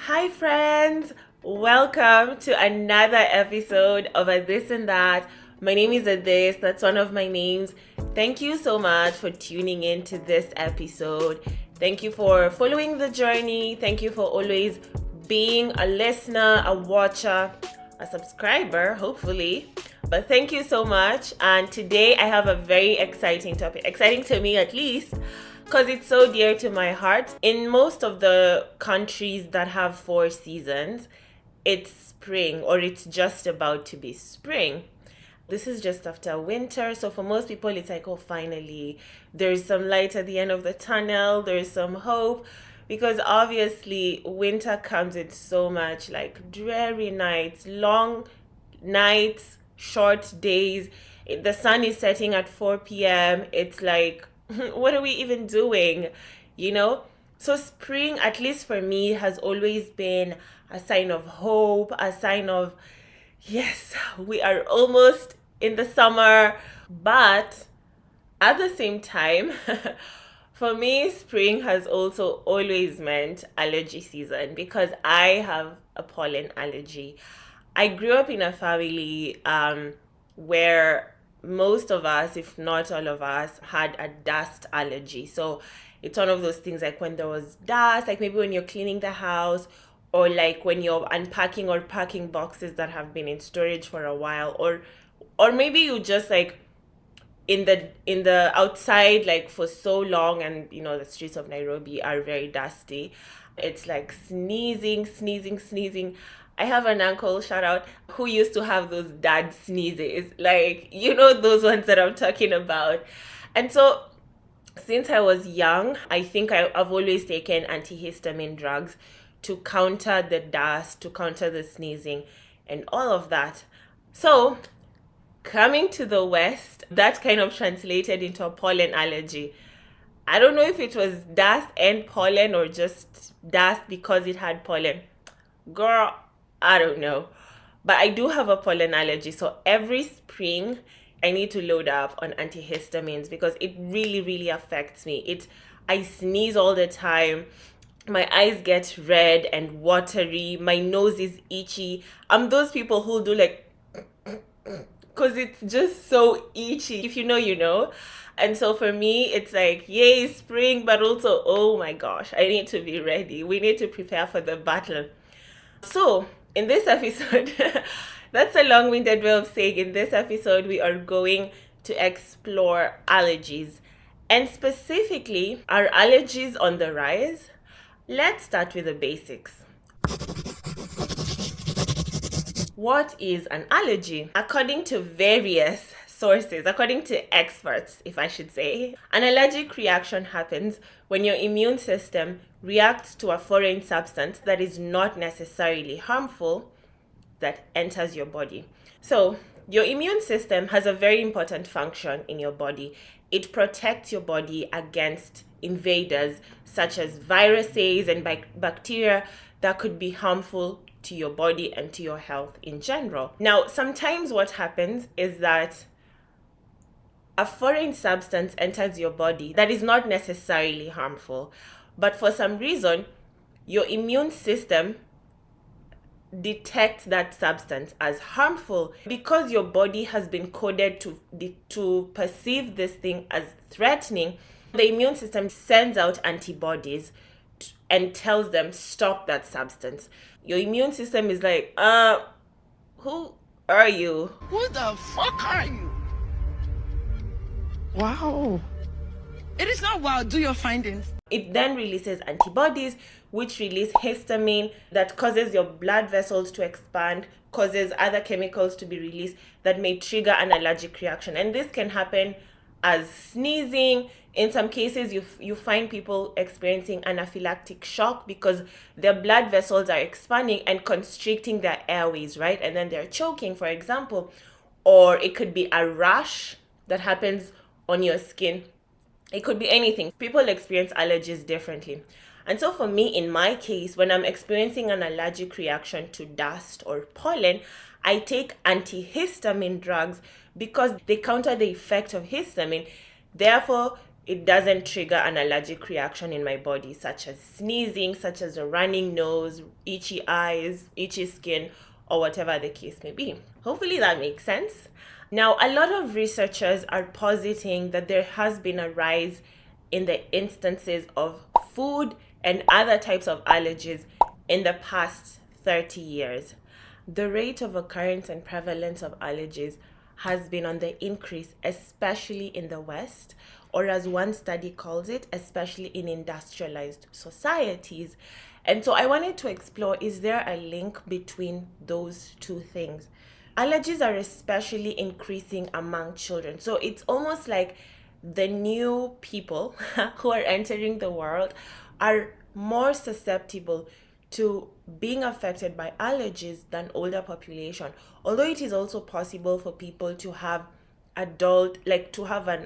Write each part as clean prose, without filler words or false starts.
Hi, friends. Welcome to another episode of A This and That. My name is Adis. That's one of my names. Thank you so much for tuning in to this episode. Thank you for following the journey. Thank you for always being a listener, a watcher, a subscriber, hopefully. But thank you so much. And today I have a very exciting topic, exciting to me at least, because it's so dear to my heart. In most of the countries that have 4 seasons, it's spring or it's just about to be spring. This is just after winter. So for most people, it's like, oh, finally, there's some light at the end of the tunnel, there's some hope. Because obviously, winter comes with so much like dreary nights, long nights, short days. The sun is setting at 4 p.m. It's like, what are we even doing? You know? So, spring, at least for me, has always been a sign of hope, a sign of, yes, we are almost in the summer. But at the same time, for me, spring has also always meant allergy season because I have a pollen allergy. I grew up in a family where most of us, if not all of us, had a dust allergy. So it's one of those things like when there was dust, like maybe when you're cleaning the house, or like when you're unpacking or packing boxes that have been in storage for a while, or maybe you just like in the outside like for so long, and the streets of Nairobi are very dusty. It's like sneezing. I have an uncle, shout out, who used to have those dad sneezes, like those ones that I'm talking about. And so since I was young, I think I've always taken antihistamine drugs to counter the dust, to counter the sneezing and all of that. So coming to the West, that kind of translated into a pollen allergy. I don't know if it was dust and pollen or just dust because it had pollen. Girl, I don't know. But I do have a pollen allergy. So every spring, I need to load up on antihistamines because it really, really affects me. I sneeze all the time. My eyes get red and watery. My nose is itchy. I'm those people who do like because it's just so itchy. If you know, you know. And so for me, it's like, yay, spring, but also, oh my gosh, I need to be ready. We need to prepare for the battle. So, in this episode, that's a long winded way of saying in this episode, we are going to explore allergies. And specifically, are allergies on the rise? Let's start with the basics. What is an allergy? According to various sources, according to experts, if I should say, an allergic reaction happens when your immune system reacts to a foreign substance that is not necessarily harmful that enters your body. So, your immune system has a very important function in your body. It protects your body against invaders such as viruses and bacteria that could be harmful to your body and to your health in general. Now, sometimes what happens is that a foreign substance enters your body that is not necessarily harmful, but for some reason, your immune system detects that substance as harmful because your body has been coded to perceive this thing as threatening. The immune system sends out antibodies and tells them stop that substance. Your immune system is like, who are you? Who the fuck are you? Wow. It is not wow. Do your findings. It then releases antibodies, which release histamine that causes your blood vessels to expand, causes other chemicals to be released that may trigger an allergic reaction. And this can happen as sneezing. In some cases, you find people experiencing anaphylactic shock because their blood vessels are expanding and constricting their airways, right? And then they're choking, for example. Or it could be a rash that happens on your skin. It could be anything. People experience allergies differently. And so for me, in my case, when I'm experiencing an allergic reaction to dust or pollen, I take antihistamine drugs because they counter the effect of histamine. Therefore, it doesn't trigger an allergic reaction in my body, such as sneezing, such as a running nose, itchy eyes, itchy skin, or whatever the case may be. Hopefully that makes sense. Now, a lot of researchers are positing that there has been a rise in the instances of food and other types of allergies in the past 30 years. The rate of occurrence and prevalence of allergies has been on the increase, especially in the West, or as one study calls it, especially in industrialized societies. And so I wanted to explore, is there a link between those two things? Allergies are especially increasing among children. So it's almost like the new people who are entering the world are more susceptible to being affected by allergies than older population. Although it is also possible for people to have an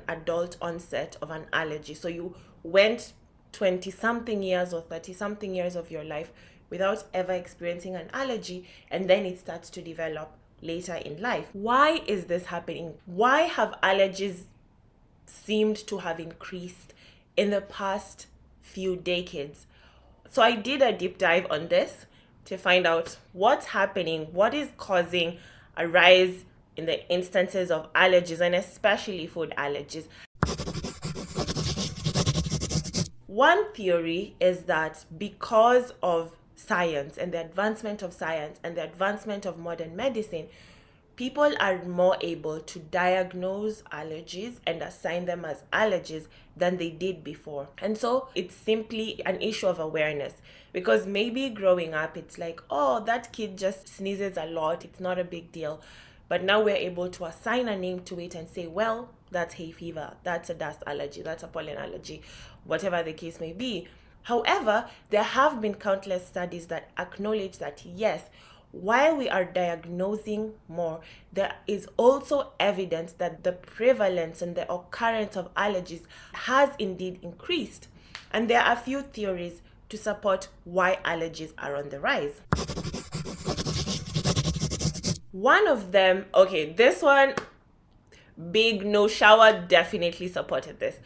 adult onset of an allergy. So you went 20 something years or 30 something years of your life without ever experiencing an allergy, and then it starts to develop later in life. Why is this happening? Why have allergies seemed to have increased in the past few decades? So I did a deep dive on this to find out what's happening, what is causing a rise in the instances of allergies, and especially food allergies. One theory is that because of science and the advancement of science and the advancement of modern medicine, people are more able to diagnose allergies and assign them as allergies than they did before. And so it's simply an issue of awareness, because maybe growing up, it's like, oh, that kid just sneezes a lot, it's not a big deal. But now we're able to assign a name to it and say, well, that's hay fever, that's a dust allergy, that's a pollen allergy, whatever the case may be. However, there have been countless studies that acknowledge that, yes, while we are diagnosing more, there is also evidence that the prevalence and the occurrence of allergies has indeed increased. And there are a few theories to support why allergies are on the rise. One of them, okay, this one, Big No Shower definitely supported this.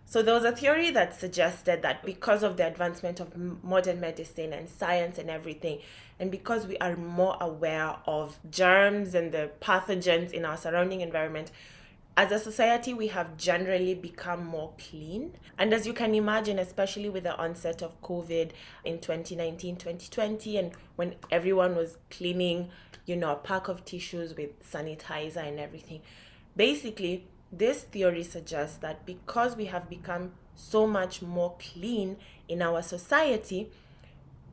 So there was a theory that suggested that because of the advancement of modern medicine and science and everything, and because we are more aware of germs and the pathogens in our surrounding environment, as a society, we have generally become more clean. And as you can imagine, especially with the onset of COVID in 2019, 2020, and when everyone was cleaning, a pack of tissues with sanitizer and everything, basically, this theory suggests that because we have become so much more clean in our society,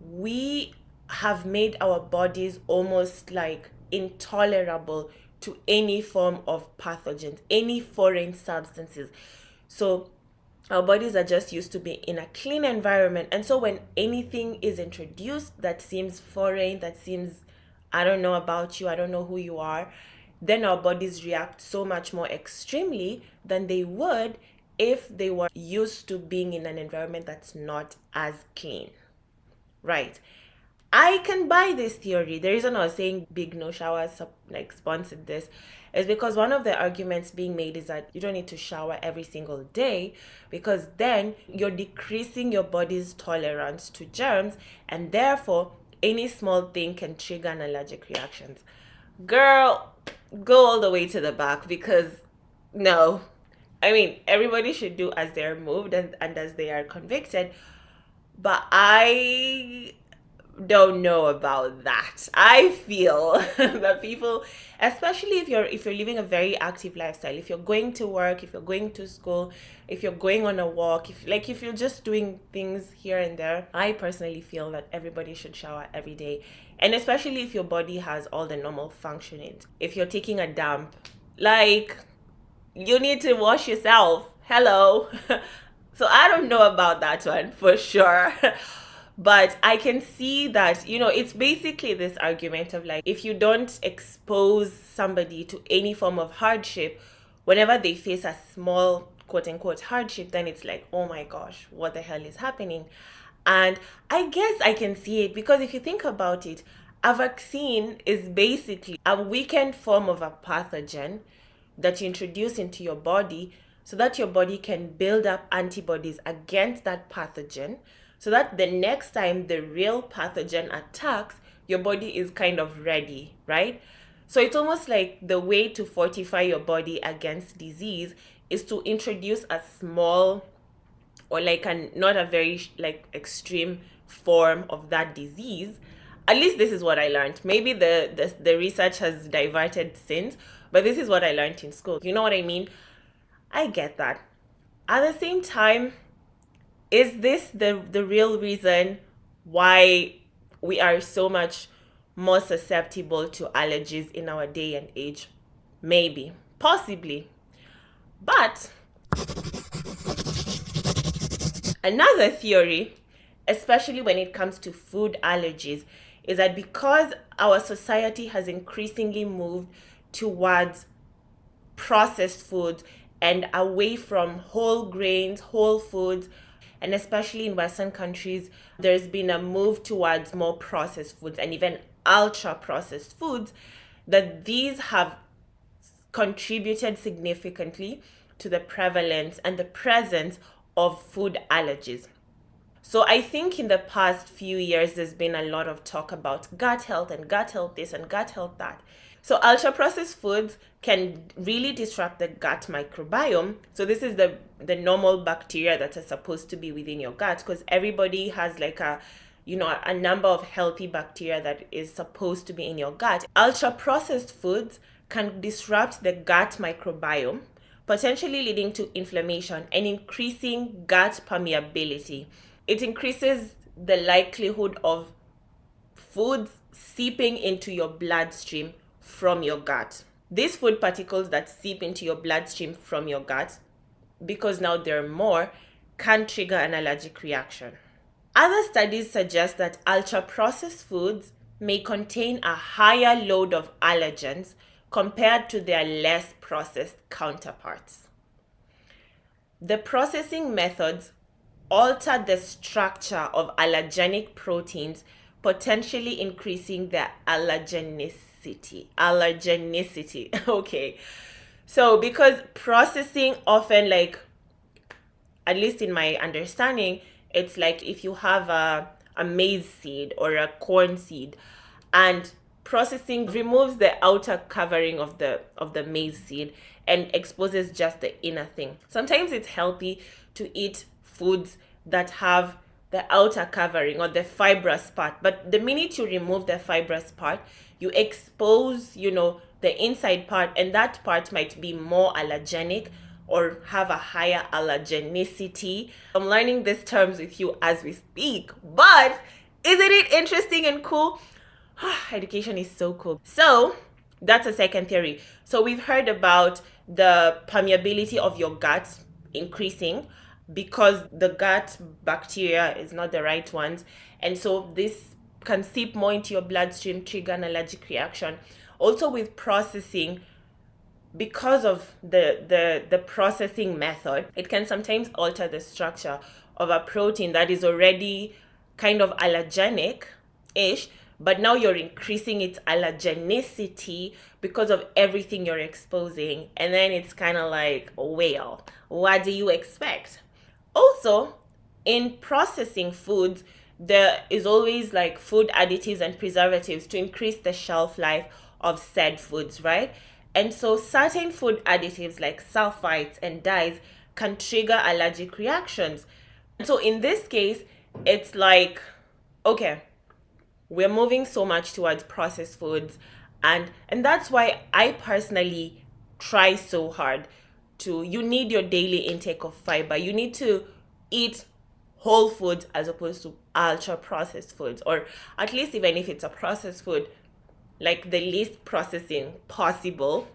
we have made our bodies almost like intolerable to any form of pathogens, any foreign substances. So our bodies are just used to being in a clean environment. And so when anything is introduced that seems foreign, that seems, I don't know about you, I don't know who you are, then our bodies react so much more extremely than they would if they were used to being in an environment that's not as clean. Right. I can buy this theory. The reason I was saying Big No Shower sponsored this is because one of the arguments being made is that you don't need to shower every single day, because then you're decreasing your body's tolerance to germs, and therefore any small thing can trigger an allergic reaction. Girl, go all the way to the back, because no. I mean, everybody should do as they're moved and as they are convicted. But I don't know about that. I feel that people, especially if you're living a very active lifestyle, if you're going to work, if you're going to school, if you're going on a walk, if you're just doing things here and there, I personally feel that everybody should shower every day. And especially if your body has all the normal functionings. If you're taking a dump, you need to wash yourself. Hello. So I don't know about that one for sure. But I can see that, it's basically this argument of if you don't expose somebody to any form of hardship, whenever they face a small quote unquote hardship, then it's like, oh my gosh, what the hell is happening? And I guess I can see it, because if you think about it, a vaccine is basically a weakened form of a pathogen that you introduce into your body so that your body can build up antibodies against that pathogen, so that the next time the real pathogen attacks, your body is kind of ready, right? So it's almost like the way to fortify your body against disease is to introduce a small, or like not a very like extreme form of that disease. At least this is what I learned. Maybe the research has diverted since, but this is what I learned in school. You know what I mean? I get that. At the same time, is this the real reason why we are so much more susceptible to allergies in our day and age? Maybe, possibly. But another theory, especially when it comes to food allergies, is that because our society has increasingly moved towards processed foods and away from whole grains, whole foods, and especially in Western countries, there's been a move towards more processed foods and even ultra processed foods, that these have contributed significantly to the prevalence and the presence of food allergies. So I think in the past few years, there's been a lot of talk about gut health and gut health this and gut health that. So ultra processed foods can really disrupt the gut microbiome. So this is the normal bacteria that are supposed to be within your gut, because everybody has like a number of healthy bacteria that is supposed to be in your gut. Ultra processed foods can disrupt the gut microbiome, potentially leading to inflammation and increasing gut permeability. It increases the likelihood of foods seeping into your bloodstream from your gut. These food particles that seep into your bloodstream from your gut, because now there are more, can trigger an allergic reaction. Other studies suggest that ultra-processed foods may contain a higher load of allergens compared to their less processed counterparts. The processing methods alter the structure of allergenic proteins, potentially increasing their allergenicity. Okay. So because processing often, like, at least in my understanding, it's like if you have a maize seed or a corn seed, and processing removes the outer covering of the maize seed and exposes just the inner thing. Sometimes it's healthy to eat foods that have the outer covering or the fibrous part, but the minute you remove the fibrous part, you expose the inside part, and that part might be more allergenic or have a higher allergenicity. I'm learning these terms with you as we speak, but isn't it interesting and cool? Education is so cool. So that's a second theory. So we've heard about the permeability of your gut increasing because the gut bacteria is not the right ones, and so this can seep more into your bloodstream, trigger an allergic reaction. Also with processing, because of the processing method, it can sometimes alter the structure of a protein that is already kind of allergenic-ish, but now you're increasing its allergenicity because of everything you're exposing. And then it's kind of like, well, what do you expect? Also, in processing foods, there is always like food additives and preservatives to increase the shelf life of said foods, right? And so certain food additives like sulfites and dyes can trigger allergic reactions. And so in this case, it's like, okay, we're moving so much towards processed foods, and that's why I personally try so hard you need your daily intake of fiber. You need to eat whole foods as opposed to ultra processed foods, or at least even if it's a processed food, like the least processing possible,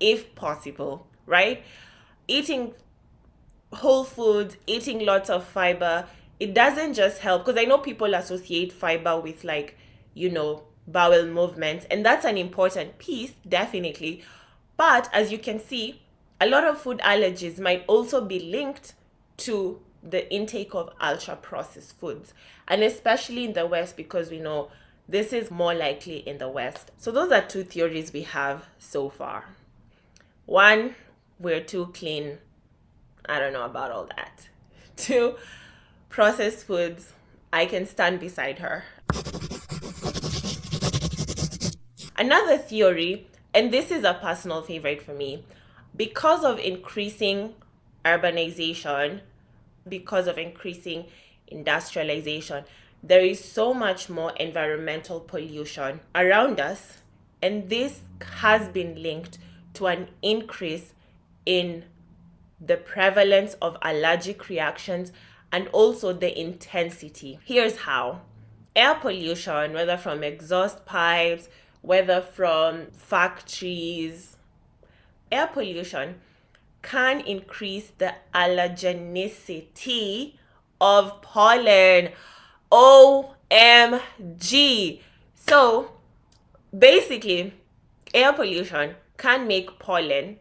if possible, right? Eating whole foods, eating lots of fiber, it doesn't just help, because I know people associate fiber with bowel movements, and that's an important piece, definitely. But as you can see, a lot of food allergies might also be linked to the intake of ultra processed foods, and especially in the West, because we know this is more likely in the West. So those are two theories we have so far. One, we're too clean. I don't know about all that. To processed foods, I can stand beside her. Another theory, and this is a personal favorite for me, because of increasing urbanization, because of increasing industrialization, there is so much more environmental pollution around us, and this has been linked to an increase in the prevalence of allergic reactions and also the intensity. Here's how. Air pollution, whether from exhaust pipes, whether from factories, air pollution can increase the allergenicity of pollen. OMG. So basically, air pollution can make pollen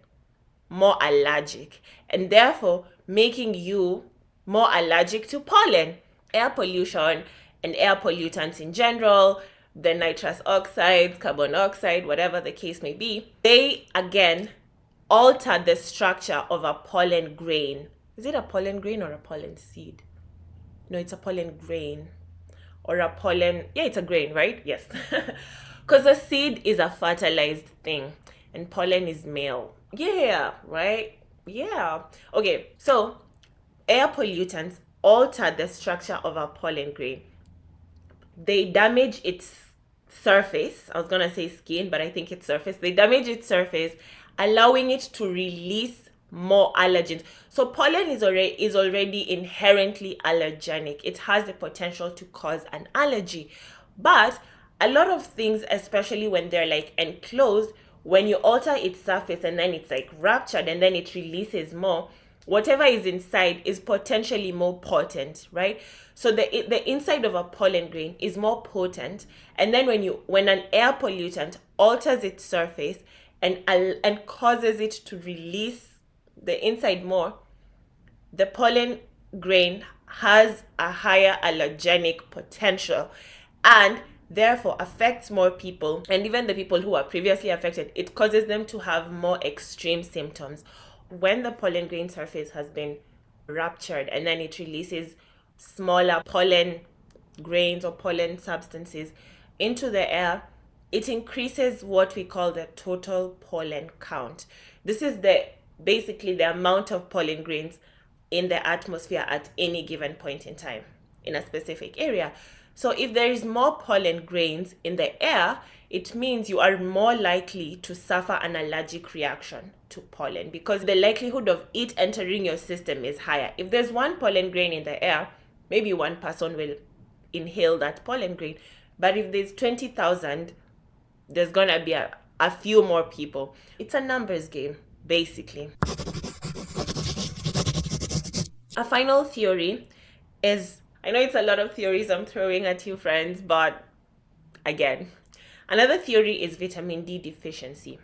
more allergic and therefore making you more allergic to pollen. Air pollution and air pollutants in general, the nitrous oxides, carbon dioxide, whatever the case may be, they again alter the structure of a pollen grain. Is it a pollen grain or a pollen seed? No, it's a pollen grain. Or a pollen, yeah, it's a grain, right? Yes. Because a seed is a fertilized thing and pollen is male. Yeah, right? Yeah. Okay, so air pollutants alter the structure of a pollen grain. They damage its surface. I was going to say skin, but I think it's surface. They damage its surface, allowing it to release more allergens. So pollen is already inherently allergenic. It has the potential to cause an allergy. But a lot of things, especially when they're like enclosed, when you alter its surface and then it's like ruptured and then it releases more, whatever is inside is potentially more potent, right? So the inside of a pollen grain is more potent, and then when an air pollutant alters its surface and causes it to release the inside more, the pollen grain has a higher allergenic potential and therefore affects more people. And even the people who are previously affected, it causes them to have more extreme symptoms. When the pollen grain surface has been ruptured and then it releases smaller pollen grains or pollen substances into the air, it increases what we call the total pollen count. This is basically the amount of pollen grains in the atmosphere at any given point in time in a specific area. So if there is more pollen grains in the air, it means you are more likely to suffer an allergic reaction to pollen because the likelihood of it entering your system is higher. If there's one pollen grain in the air, maybe one person will inhale that pollen grain. But if there's 20,000, there's gonna be a few more people. It's a numbers game, basically. A final theory is, I know it's a lot of theories I'm throwing at you, friends, but again, another theory is vitamin D deficiency.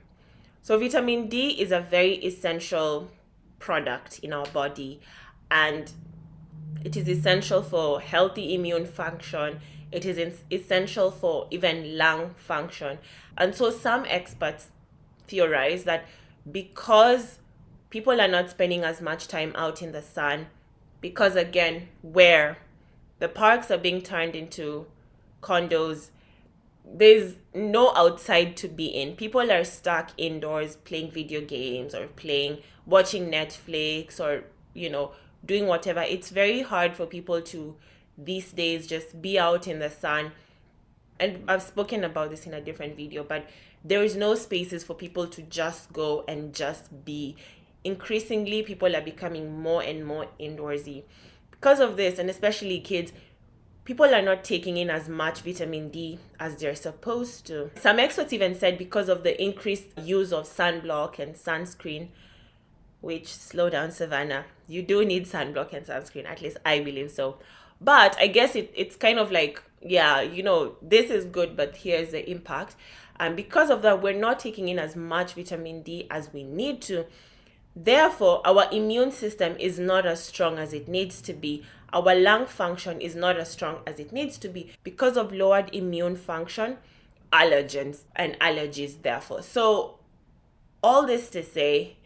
So vitamin D is a very essential product in our body, and it is essential for healthy immune function. It is essential for even lung function. And so some experts theorize that because people are not spending as much time out in the sun, because again, where the parks are being turned into condos, there's no outside to be in. People are stuck indoors playing video games or watching Netflix or, doing whatever. It's very hard for people to these days just be out in the sun. And I've spoken about this in a different video, but there is no spaces for people to just go and just be. Increasingly, people are becoming more and more indoorsy. Because of this, and especially kids, people are not taking in as much vitamin D as they're supposed to. Some experts even said because of the increased use of sunblock and sunscreen, which, slow down, Savannah, you do need sunblock and sunscreen, at least I believe so. But I guess it's kind of like, yeah, this is good, but here's the impact. And because of that, we're not taking in as much vitamin D as we need to. Therefore, our immune system is not as strong as it needs to be. Our lung function is not as strong as it needs to be because of lowered immune function, allergens, and allergies, therefore. So, all this to say,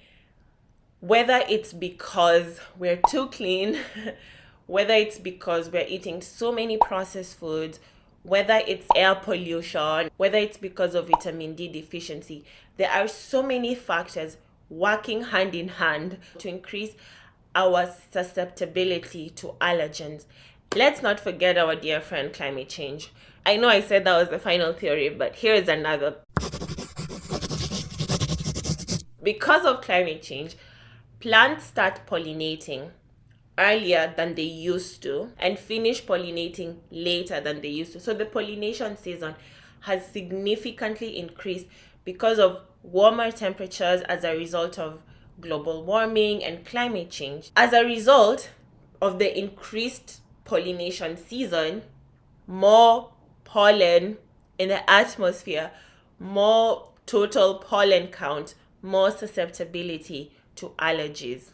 Whether it's because we're too clean, whether it's because we're eating so many processed foods, whether it's air pollution, whether it's because of vitamin D deficiency, there are so many factors working hand in hand to increase our susceptibility to allergens. Let's not forget our dear friend climate change. I know I said that was the final theory, but here is another. Because of climate change, plants start pollinating earlier than they used to and finish pollinating later than they used to. So the pollination season has significantly increased because of warmer temperatures as a result of global warming and climate change. As a result of the increased pollination season, more pollen in the atmosphere, more total pollen count, more susceptibility to allergies.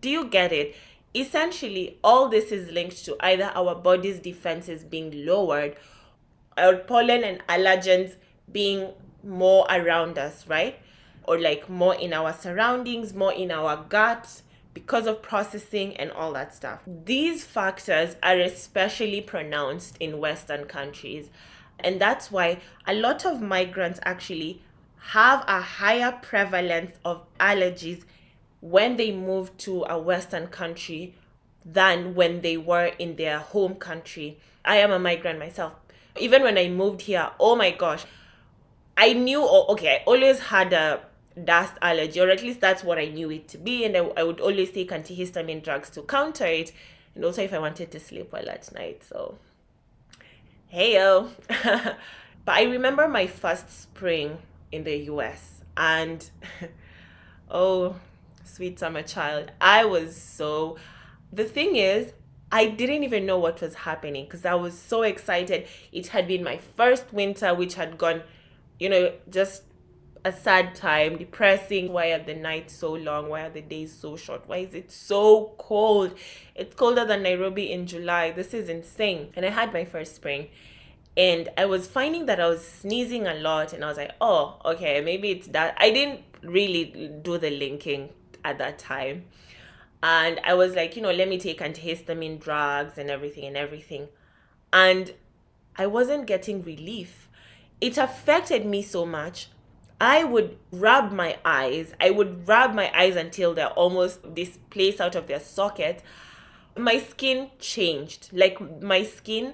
Do you get it? Essentially, all this is linked to either our body's defenses being lowered or pollen and allergens being more around us, right? Or like more in our surroundings, more in our gut because of processing and all that stuff. These factors are especially pronounced in Western countries. And that's why a lot of migrants actually have a higher prevalence of allergies when they move to a Western country than when they were in their home country. I am a migrant myself. Even when I moved here, oh my gosh, I knew, okay, I always had a dust allergy, or at least that's what I knew it to be. And I would always take antihistamine drugs to counter it. And also if I wanted to sleep well at night. So, hey yo. But I remember my first spring in the US. And, oh, sweet summer child, the thing is, I didn't even know what was happening because I was so excited. It had been my first winter, which had gone, just a sad time, depressing. Why are the nights so long? Why are the days so short? Why is it so cold? It's colder than Nairobi in July. This is insane. And I had my first spring. And I was finding that I was sneezing a lot. And I was like, oh, okay, maybe it's that. I didn't really do the linking at that time. And I was like, let me take antihistamine drugs and everything. And I wasn't getting relief. It affected me so much. I would rub my eyes. Until they're almost displaced out of their socket. My skin changed. My skin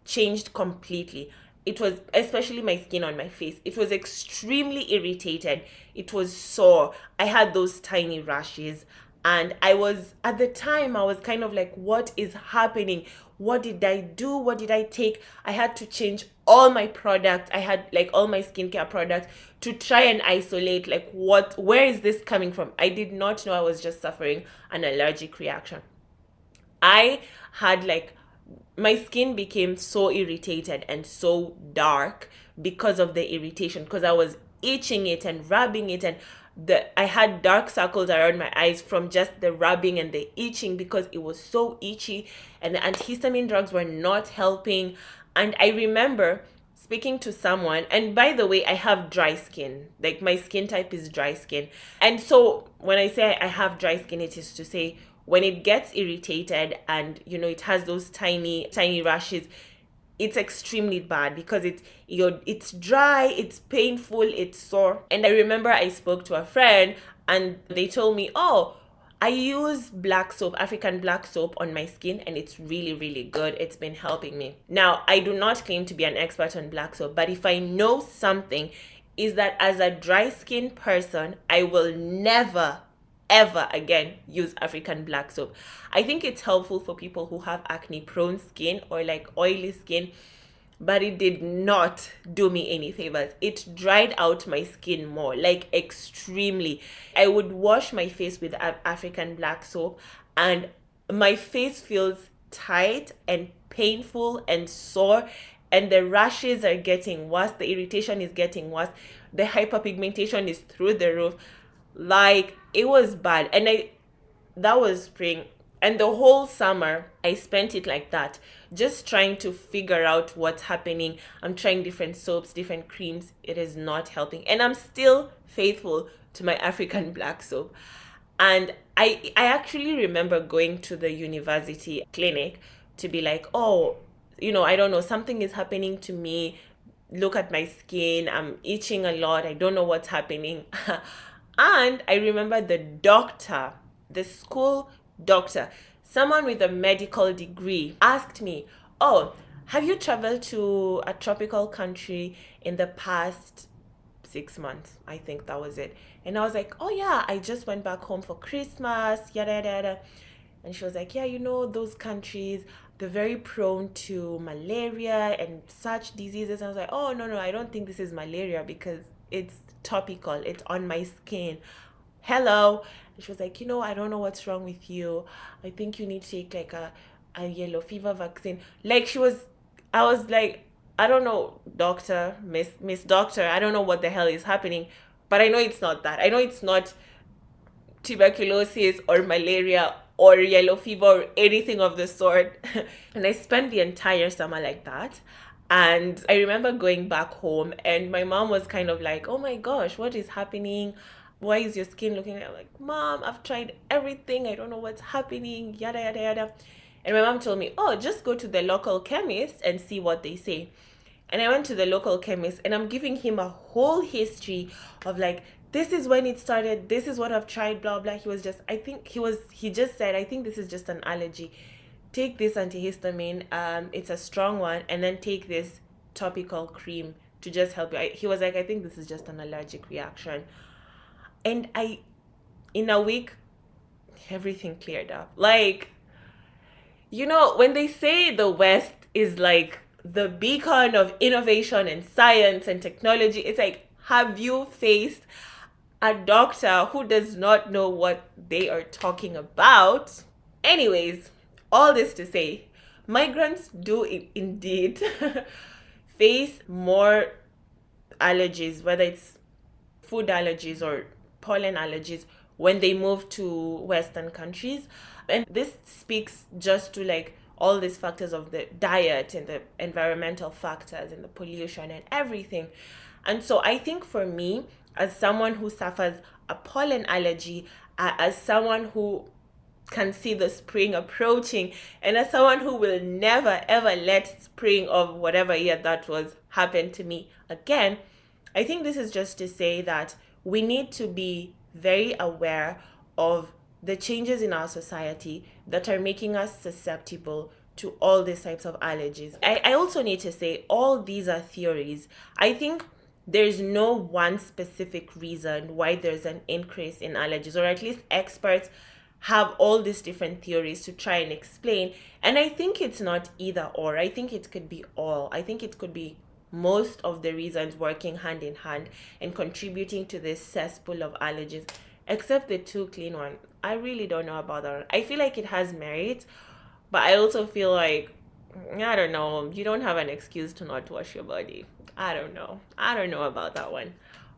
changed completely. It was, especially my skin on my face, it was extremely irritated. It was sore. I had those tiny rashes. And at the time, I was kind of like, what is happening? What did I do? What did I take? I had to change all my products. I had all my skincare products to try and isolate where is this coming from? I did not know I was just suffering an allergic reaction. I had my skin became so irritated and so dark because of the irritation, because I was itching it and rubbing it, and I had dark circles around my eyes from just the rubbing and the itching because it was so itchy, and the antihistamine drugs were not helping. And I remember speaking to someone, and by the way, I have dry skin. My skin type is dry skin. And so when I say I have dry skin, it is to say when it gets irritated and it has those tiny rashes, it's extremely bad because it's dry, it's painful, it's sore. And I remember I spoke to a friend and they told me, oh, I use black soap, African black soap on my skin, and it's really, really good. It's been helping me. Now, I do not claim to be an expert on black soap, but if I know something, is that as a dry skin person, I will never ever again use African black soap. I think it's helpful for people who have acne prone skin or oily skin, but it did not do me any favors. It dried out my skin more, extremely. I would wash my face with African black soap and my face feels tight and painful and sore, and the rashes are getting worse, the irritation is getting worse, the hyperpigmentation is through the roof. It was bad. And that was spring, and the whole summer I spent it like that, just trying to figure out what's happening. I'm trying different soaps, different creams. It is not helping, and I'm still faithful to my African black soap. And I actually remember going to the university clinic to be like, oh, I don't know, something is happening to me. Look at my skin. I'm itching a lot. I don't know what's happening. And I remember the doctor, the school doctor, someone with a medical degree, asked me, oh, have you traveled to a tropical country in the past 6 months? I think that was it. And I was like, oh yeah, I just went back home for Christmas, yada yada yada. And she was like, yeah, those countries, they're very prone to malaria and such diseases. And I was like, oh no, I don't think this is malaria because it's topical, it's on my skin. Hello. And she was like, I don't know what's wrong with you. I think you need to take like a yellow fever vaccine. I was like, I don't know, doctor, Miss Doctor, I don't know what the hell is happening, but I know it's not that. I know it's not tuberculosis or malaria or yellow fever or anything of the sort. And I spent the entire summer like that. And I remember going back home and my mom was kind of like, oh my gosh, what is happening? Why is your skin looking like? I'm like, Mom, I've tried everything. I don't know what's happening, yada, yada, yada. And my mom told me, oh, just go to the local chemist and see what they say. And I went to the local chemist and I'm giving him a whole history of like, this is when it started, this is what I've tried, blah, blah. He just said, I think this is just an allergy. Take this antihistamine, it's a strong one, and then take this topical cream to just help you. He was like, I think this is just an allergic reaction. And in a week, everything cleared up. Like, when they say the West is like the beacon of innovation and science and technology, it's like, have you faced a doctor who does not know what they are talking about? Anyways, all this to say, migrants do indeed face more allergies, whether it's food allergies or pollen allergies, when they move to Western countries. And this speaks just to like all these factors of the diet and the environmental factors and the pollution and everything. And so I think for me, as someone who suffers a pollen allergy, as someone who can see the spring approaching, and as someone who will never ever let spring of whatever year that was happen to me again, I think this is just to say that we need to be very aware of the changes in our society that are making us susceptible to all these types of allergies. I also need to say all these are theories. I think there's no one specific reason why there's an increase in allergies, or at least experts have all these different theories to try and explain. And I think it's not either or. I think it could be all. I think it could be most of the reasons working hand in hand and contributing to this cesspool of allergies, except the too clean one. I really don't know about that one. I feel like it has merit, but I also feel like, I don't know, you don't have an excuse to not wash your body. I don't know about that one.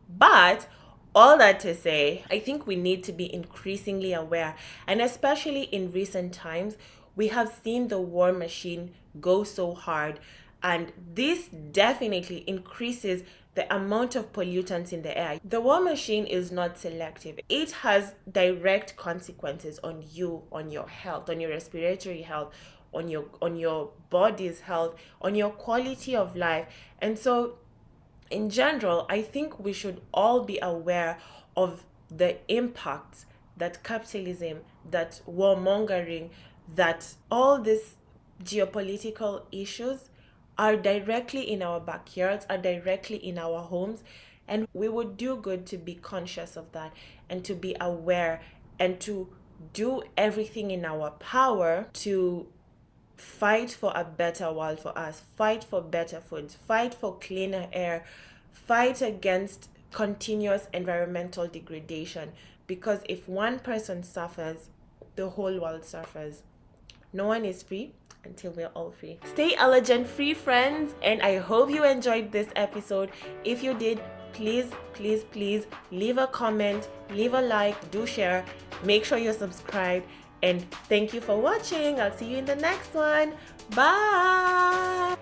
But all that to say, I think we need to be increasingly aware, and especially in recent times, we have seen the war machine go so hard, and this definitely increases the amount of pollutants in the air. The war machine is not selective. It has direct consequences on you, on your health, on your respiratory health, on your body's health, on your quality of life. And so in general, I think we should all be aware of the impacts that capitalism, that warmongering, that all these geopolitical issues are directly in our backyards, are directly in our homes. And we would do good to be conscious of that and to be aware and to do everything in our power to fight for a better world for us, fight for better food, fight for cleaner air, fight against continuous environmental degradation. Because if one person suffers, the whole world suffers. No one is free until we're all free. Stay allergen free, friends, and I hope you enjoyed this episode. If you did, please leave a comment, leave a like, do share, make sure you're subscribed, and thank you for watching. I'll see you in the next one. Bye.